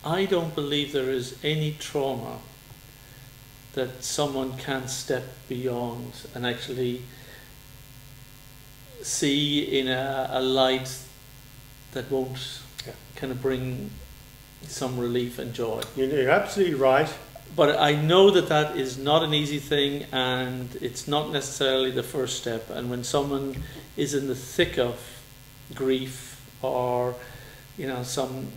I don't believe there is any trauma that someone can step beyond and actually see in a light that won't kind of bring some relief and joy. You're absolutely right. But I know that that is not an easy thing, and it's not necessarily the first step. And when someone is in the thick of grief or, you know, some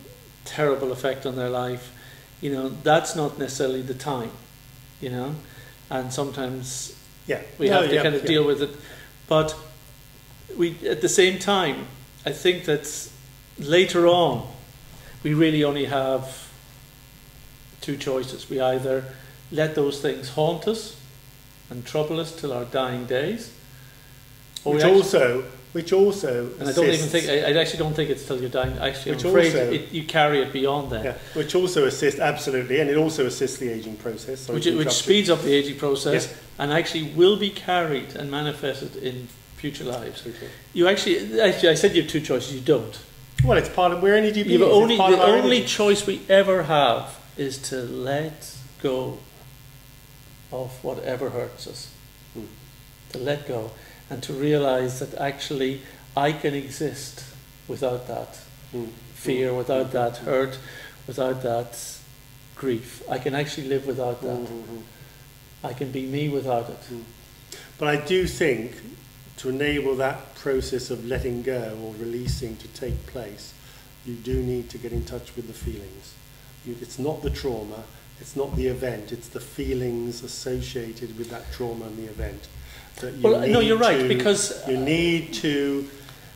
terrible effect on their life, you know, that's not necessarily the time, you know. And sometimes we have to kind of deal with it. But we, at the same time, I think that later on, we really only have two choices. We either let those things haunt us and trouble us till our dying days, or which also, and I don't even think, I actually don't think it's till you're dying. Actually, I'm afraid you carry it beyond then. Yeah, which also assists, absolutely, and it also assists the aging process. Which speeds up the aging process, and actually will be carried and manifested in future lives. Okay. You actually, I said you have two choices. You don't. Well, it's part of, we're energy beings. The only choice we ever have is to let go of whatever hurts us. To let go and to realize that actually I can exist without that fear, without that hurt, without that grief. I can actually live without that. I can be me without it. But I do think to enable that process of letting go or releasing to take place, you do need to get in touch with the feelings. It's not the trauma, it's not the event, it's the feelings associated with that trauma and the event. No, you're right, because you need to.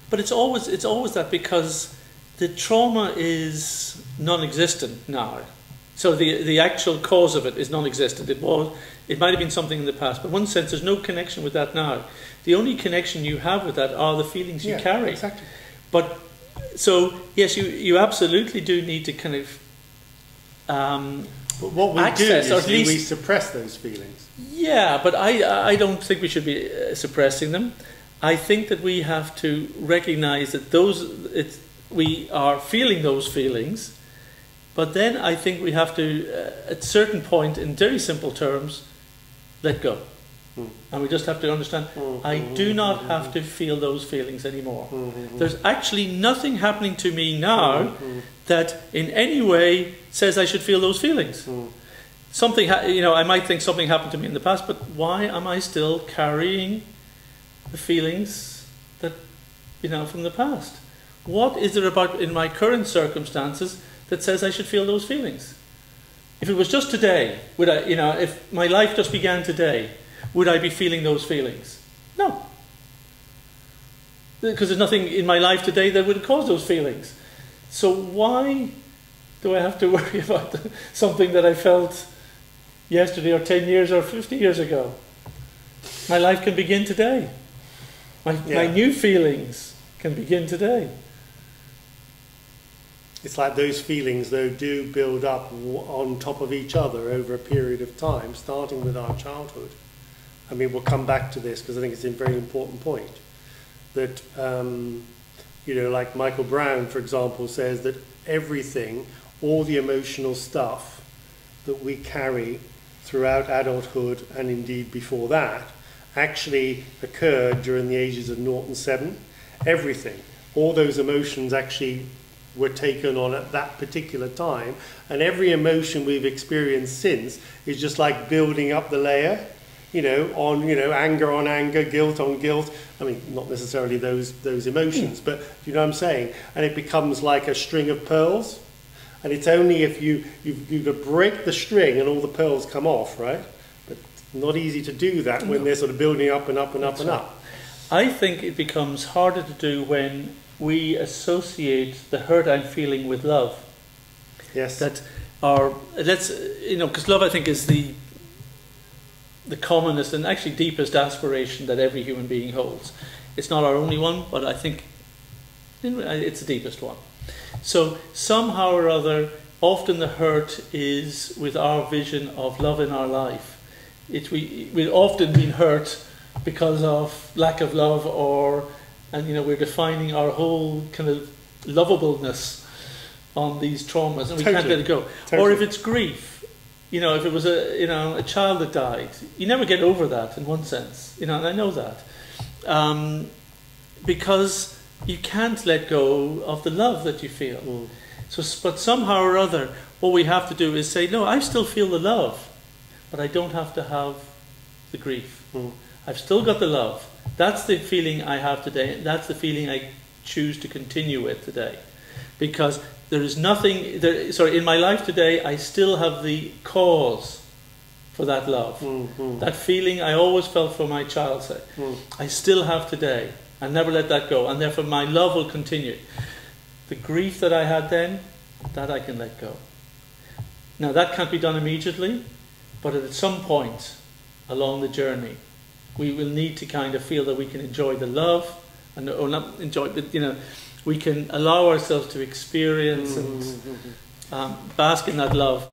But it's always that, because the trauma is non-existent now. So the actual cause of it is non-existent. It might have been something in the past, but in one sense there's no connection with that now. The only connection you have with that are the feelings you carry. Exactly. But so yes, you absolutely do need to kind of but what we access, do is we suppress those feelings. Yeah, but I don't think we should be suppressing them. I think that we have to recognize that we are feeling those feelings, but then I think we have to, at a certain point, in very simple terms, let go. And we just have to understand, I do not have to feel those feelings anymore. There's actually nothing happening to me now that in any way says I should feel those feelings. Something, I might think something happened to me in the past, but why am I still carrying the feelings that, from the past? What is it about in my current circumstances that says I should feel those feelings? If it was just today, would I, if my life just began today, would I be feeling those feelings? No. Because there's nothing in my life today that would cause those feelings. So why do I have to worry about something that I felt yesterday or 10 years or 50 years ago? My life can begin today. My new feelings can begin today. It's like those feelings, though, do build up on top of each other over a period of time, starting with our childhood. I mean, we'll come back to this because I think it's a very important point. That, like Michael Brown, for example, says that everything, all the emotional stuff that we carry throughout adulthood and indeed before that, actually occurred during the ages of 0 and 7. Everything. All those emotions actually were taken on at that particular time, and every emotion we've experienced since is just like building up the layer, anger on anger, guilt on guilt. I mean, not necessarily those emotions, but you know what I'm saying? And it becomes like a string of pearls, and it's only if you break the string and all the pearls come off, right? But it's not easy to do that when they're sort of building up and up and up and up. I think it becomes harder to do when we associate the hurt I'm feeling with love. Yes. Because love, I think, is the commonest and actually deepest aspiration that every human being holds. It's not our only one, but I think it's the deepest one. So somehow or other, often the hurt is with our vision of love in our life. We've often been hurt because of lack of love, and we're defining our whole kind of lovableness on these traumas, and we Totally. can't let it go. Totally. Or if it's grief, you know, if it was a child that died, you never get over that in one sense, you know, and I know that, because you can't let go of the love that you feel. Mm. So, but somehow or other, what we have to do is say, no, I still feel the love, but I don't have to have the grief. Mm. I've still got the love. That's the feeling I have today. That's the feeling I choose to continue with today. Because there is nothing, in my life today, I still have the cause for that love. Mm. That feeling I always felt for my child, say, I still have today. I never let that go. And therefore my love will continue. The grief that I had then, that I can let go. Now that can't be done immediately, but at some point along the journey, we will need to kind of feel that we can enjoy the love, or not enjoy, but you know, we can allow ourselves to experience and bask in that love.